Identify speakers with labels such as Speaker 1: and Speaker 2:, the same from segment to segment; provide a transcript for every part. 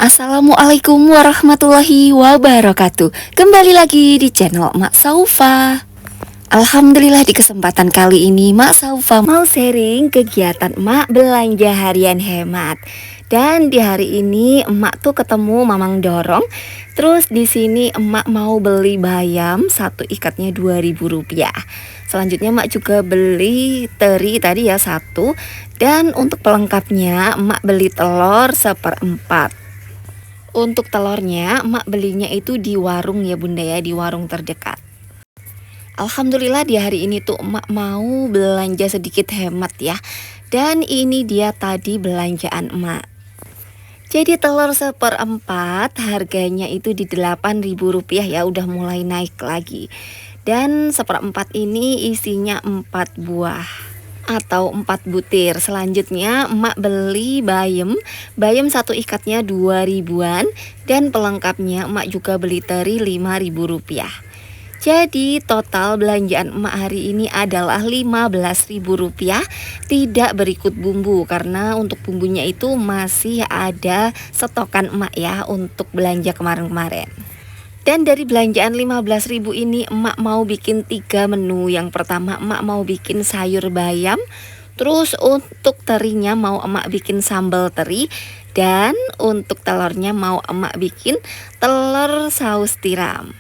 Speaker 1: Assalamualaikum warahmatullahi wabarakatuh. Kembali lagi di channel Mak Saufa. Alhamdulillah di kesempatan kali ini Mak Saufa mau sharing kegiatan Mak belanja harian hemat. Dan di hari ini emak tuh ketemu Mamang Dorong. Terus di sini emak mau beli bayam, satu ikatnya Rp2.000. Selanjutnya emak juga beli teri tadi ya satu. Dan untuk pelengkapnya emak beli telur seperempat. Untuk telurnya emak belinya itu di warung ya bunda ya, di warung terdekat. Alhamdulillah di hari ini tuh emak mau belanja sedikit hemat ya. Dan ini dia tadi belanjaan emak. Jadi telur seperempat harganya itu di Rp8.000 ya, udah mulai naik lagi. Dan seperempat ini isinya 4 buah atau 4 butir. Selanjutnya emak beli bayam satu ikatnya 2.000-an. Dan pelengkapnya emak juga beli teri Rp5.000. Jadi total belanjaan emak hari ini adalah Rp15.000, tidak berikut bumbu karena untuk bumbunya itu masih ada stokan emak ya untuk belanja kemarin-kemarin. Dan dari belanjaan Rp15.000 ini emak mau bikin 3 menu. Yang pertama emak mau bikin sayur bayam. Terus untuk terinya mau emak bikin sambal teri. Dan untuk telurnya mau emak bikin telur saus tiram.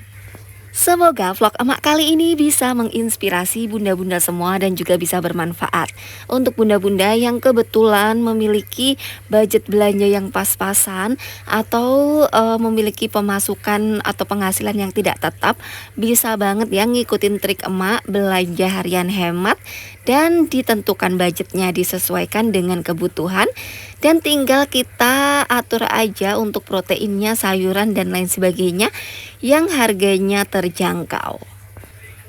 Speaker 1: Semoga vlog emak kali ini bisa menginspirasi bunda-bunda semua dan juga bisa bermanfaat untuk bunda-bunda yang kebetulan memiliki budget belanja yang pas-pasan atau memiliki pemasukan atau penghasilan yang tidak tetap. Bisa banget ya ngikutin trik emak belanja harian hemat dan ditentukan budgetnya disesuaikan dengan kebutuhan. Dan tinggal kita atur aja untuk proteinnya, sayuran dan lain sebagainya yang harganya terjangkau.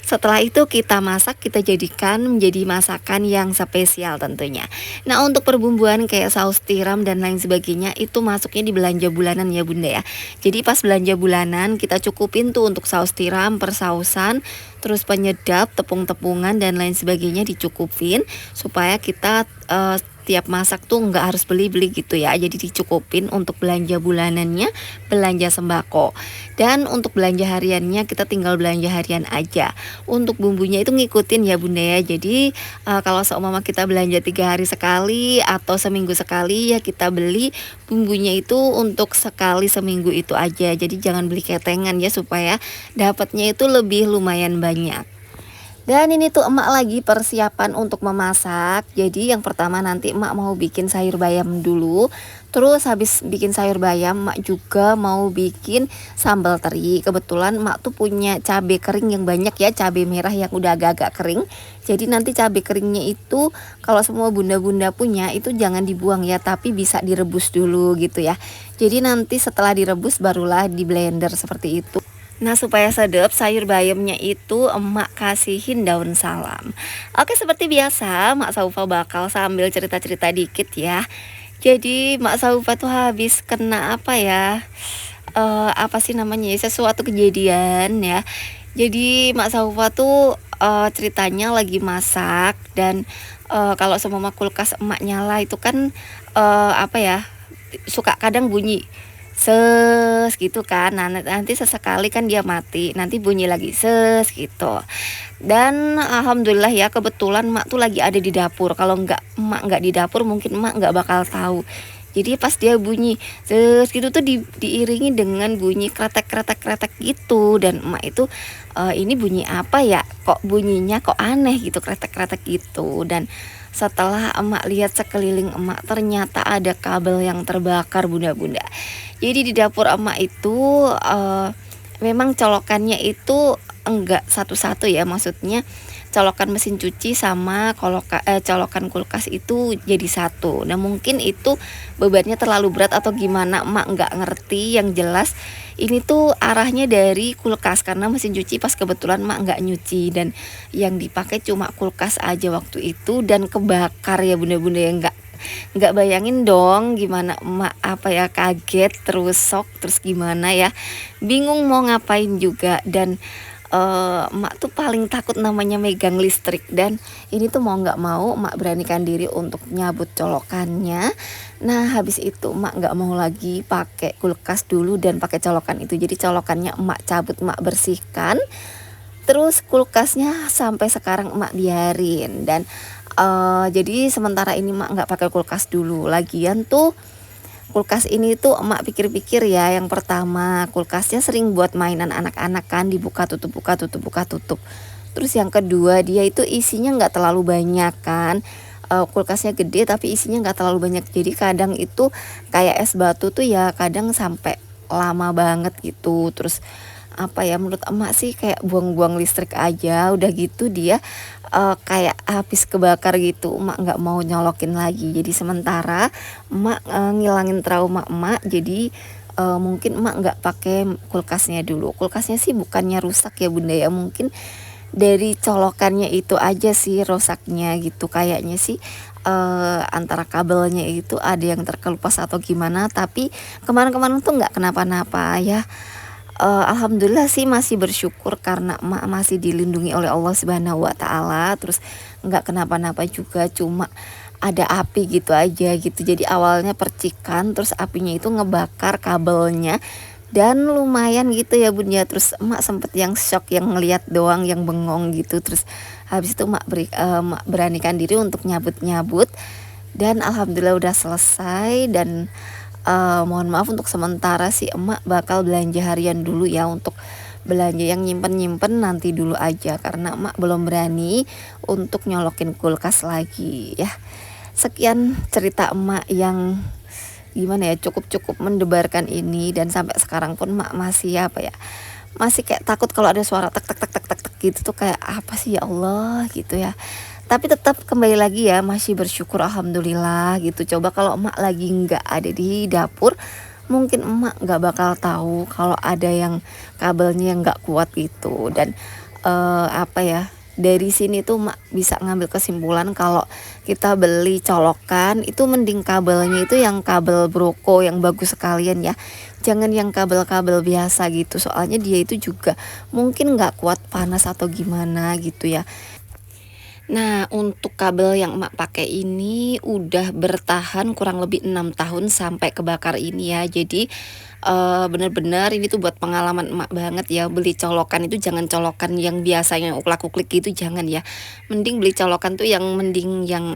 Speaker 1: Setelah itu kita masak, kita jadikan menjadi masakan yang spesial tentunya. Nah untuk perbumbuan kayak saus tiram dan lain sebagainya itu masuknya di belanja bulanan ya bunda ya. Jadi pas belanja bulanan kita cukupin tuh untuk saus tiram, persausan, terus penyedap, tepung-tepungan dan lain sebagainya dicukupin supaya kita tiap masak tuh nggak harus beli-beli gitu ya. Jadi dicukupin untuk belanja bulanannya, belanja sembako. Dan untuk belanja hariannya kita tinggal belanja harian aja. Untuk bumbunya itu ngikutin ya bunda ya. Jadi kalau seumpama kita belanja 3 hari sekali atau seminggu sekali ya kita beli bumbunya itu untuk sekali seminggu itu aja. Jadi jangan beli ketengan ya supaya dapatnya itu lebih lumayan banyak. Dan ini tuh emak lagi persiapan untuk memasak. Jadi yang pertama nanti emak mau bikin sayur bayam dulu. Terus habis bikin sayur bayam emak juga mau bikin sambal teri. Kebetulan emak tuh punya cabai kering yang banyak ya, cabai merah yang udah agak-agak kering. Jadi nanti cabai keringnya itu kalau semua bunda-bunda punya itu jangan dibuang ya, tapi bisa direbus dulu gitu ya. Jadi nanti setelah direbus barulah di blender seperti itu. Nah supaya sedap sayur bayamnya itu emak kasihin daun salam. Oke seperti biasa Mak Saufa bakal sambil cerita-cerita dikit ya. Jadi Mak Saufa tuh habis kena apa ya, apa sih namanya ya, sesuatu kejadian ya. Jadi Mak Saufa tuh ceritanya lagi masak. Dan kalau semua kulkas emak nyala itu kan apa ya, suka kadang bunyi ses gitu kan. Nah nanti sesekali kan dia mati, nanti bunyi lagi ses gitu. Dan alhamdulillah ya kebetulan emak tuh lagi ada di dapur. Kalau emak nggak di dapur mungkin emak nggak bakal tahu. Jadi pas dia bunyi ses gitu tuh diiringi dengan bunyi kretek gitu. Dan emak itu ini bunyi apa ya, kok bunyinya kok aneh gitu, kretek gitu. Dan setelah emak lihat sekeliling emak ternyata ada kabel yang terbakar bunda-bunda. Jadi di dapur emak itu memang colokannya itu enggak satu-satu ya, maksudnya colokan mesin cuci sama colokan kulkas itu jadi satu. Nah mungkin itu bebannya terlalu berat atau gimana emak nggak ngerti. Yang jelas ini tuh arahnya dari kulkas karena mesin cuci pas kebetulan emak nggak nyuci dan yang dipakai cuma kulkas aja waktu itu dan kebakar ya bunda-bunda. Ya nggak bayangin dong gimana emak, apa ya, kaget terus shock terus gimana ya, bingung mau ngapain juga. Dan emak tuh paling takut namanya megang listrik. Dan ini tuh mau nggak mau emak beranikan diri untuk nyabut colokannya. Nah habis itu emak nggak mau lagi pakai kulkas dulu dan pakai colokan itu. Jadi colokannya emak cabut, emak bersihkan. Terus kulkasnya sampai sekarang emak biarin. Dan jadi sementara ini emak nggak pakai kulkas dulu. Lagian tuh kulkas ini tuh emak pikir-pikir ya, yang pertama kulkasnya sering buat mainan anak-anak kan, dibuka tutup buka tutup buka tutup. Terus yang kedua dia itu isinya nggak terlalu banyak kan. Kulkasnya gede tapi isinya nggak terlalu banyak, jadi kadang itu kayak es batu tuh ya kadang sampai lama banget gitu. Terus apa ya, menurut emak sih kayak buang-buang listrik aja, udah gitu dia kayak habis kebakar gitu. Emak nggak mau nyolokin lagi, jadi sementara emak ngilangin trauma emak, jadi mungkin emak nggak pakai kulkasnya dulu. Kulkasnya sih bukannya rusak ya bunda ya, mungkin dari colokannya itu aja sih rusaknya gitu kayaknya sih. Antara kabelnya itu ada yang terkelupas atau gimana, tapi kemarin-kemarin tuh nggak kenapa-napa ya. Alhamdulillah sih masih bersyukur karena emak masih dilindungi oleh Allah Subhanahu wa taala, terus nggak kenapa-napa juga, cuma ada api gitu aja gitu. Jadi awalnya percikan, terus apinya itu ngebakar kabelnya dan lumayan gitu ya bun ya. Terus emak sempet yang shock, yang ngeliat doang, yang bengong gitu. Terus habis itu emak beranikan diri untuk nyabut-nyabut dan alhamdulillah udah selesai. Dan mohon maaf untuk sementara sih emak bakal belanja harian dulu ya, untuk belanja yang nyimpen-nyimpen nanti dulu aja karena emak belum berani untuk nyolokin kulkas lagi ya. Sekian cerita emak yang gimana ya, cukup mendebarkan ini. Dan sampai sekarang pun emak masih apa ya, masih kayak takut kalau ada suara tek tek tek tek tek tek gitu tuh, kayak apa sih ya Allah gitu ya. Tapi tetap kembali lagi ya, masih bersyukur alhamdulillah gitu. Coba kalau emak lagi nggak ada di dapur, mungkin emak nggak bakal tahu kalau ada yang kabelnya yang nggak kuat gitu. Dan apa ya, dari sini tuh emak bisa ngambil kesimpulan kalau kita beli colokan itu mending kabelnya itu yang kabel broko yang bagus sekalian ya, jangan yang kabel-kabel biasa gitu, soalnya dia itu juga mungkin nggak kuat panas atau gimana gitu ya. Nah, untuk kabel yang emak pakai ini udah bertahan kurang lebih 6 tahun sampai kebakar ini ya. Jadi bener-bener ini tuh buat pengalaman emak banget ya. Beli colokan itu jangan colokan yang biasanya uklak-uklik gitu, jangan ya. Mending beli colokan tuh yang mending yang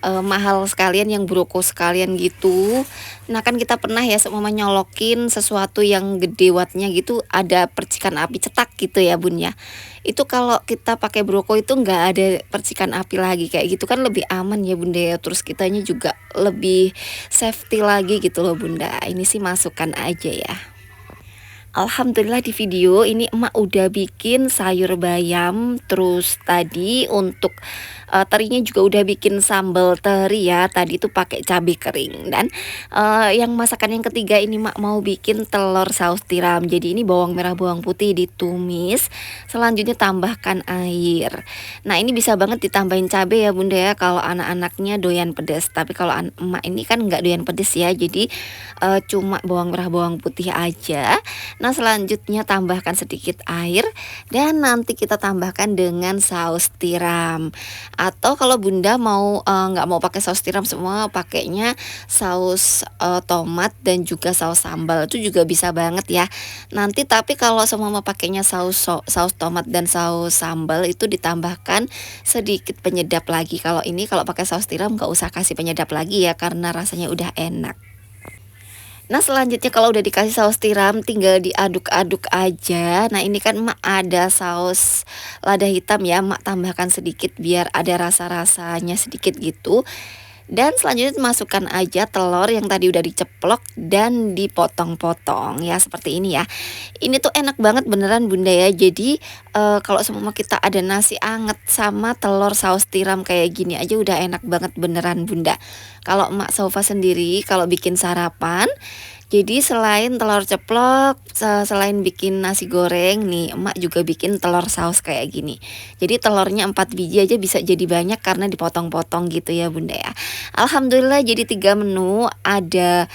Speaker 1: mahal sekalian, yang broko sekalian gitu. Nah kan kita pernah ya seumpama nyolokin sesuatu yang gede wattnya gitu, ada percikan api cetak gitu ya bun ya. Itu kalau kita pakai broko itu nggak ada percikan api lagi kayak gitu kan, lebih aman ya bunda ya. Terus kitanya juga lebih safety lagi gitu loh bunda. Ini sih masukan aja ya. Alhamdulillah di video ini emak udah bikin sayur bayam. Terus tadi untuk terinya juga udah bikin sambal teri ya. Tadi tuh pakai cabai kering. Dan yang masakan yang ketiga ini emak mau bikin telur saus tiram. Jadi ini bawang merah bawang putih ditumis, selanjutnya tambahkan air. Nah ini bisa banget ditambahin cabai ya bunda ya kalau anak-anaknya doyan pedas. Tapi kalau emak ini kan nggak doyan pedas ya, jadi cuma bawang merah bawang putih aja. Nah selanjutnya tambahkan sedikit air dan nanti kita tambahkan dengan saus tiram. Atau kalau bunda mau nggak mau pakai saus tiram semua, pakainya saus tomat dan juga saus sambal, itu juga bisa banget ya. Nanti tapi kalau semua mau pakainya saus tomat dan saus sambal itu ditambahkan sedikit penyedap lagi. Kalau ini kalau pakai saus tiram nggak usah kasih penyedap lagi ya, karena rasanya udah enak. Nah selanjutnya kalau udah dikasih saus tiram tinggal diaduk-aduk aja. Nah ini kan emak ada saus lada hitam ya, emak tambahkan sedikit biar ada rasa-rasanya sedikit gitu. Dan selanjutnya masukkan aja telur yang tadi udah diceplok dan dipotong-potong ya, seperti ini ya. Ini tuh enak banget beneran bunda ya. Jadi kalau semua kita ada nasi anget sama telur saus tiram kayak gini aja udah enak banget beneran bunda. Kalau emak Saufa sendiri kalau bikin sarapan, Jadi selain telur ceplok, selain bikin nasi goreng nih, emak juga bikin telur saus kayak gini. Jadi telurnya 4 biji aja bisa jadi banyak karena dipotong-potong gitu ya Bunda ya. Alhamdulillah jadi 3 menu, ada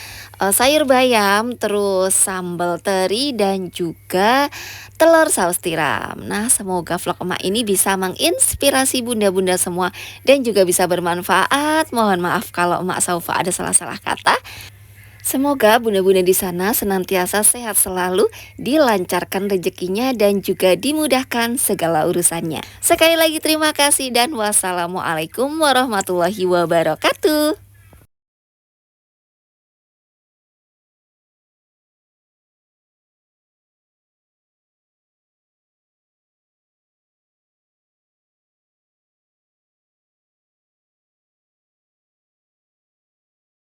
Speaker 1: sayur bayam, terus sambal teri dan juga telur saus tiram. Nah, semoga vlog emak ini bisa menginspirasi bunda-bunda semua dan juga bisa bermanfaat. Mohon maaf kalau emak Saufa ada salah-salah kata. Semoga bunda-bunda di sana senantiasa sehat selalu, dilancarkan rezekinya dan juga dimudahkan segala urusannya. Sekali lagi terima kasih dan wassalamualaikum warahmatullahi wabarakatuh.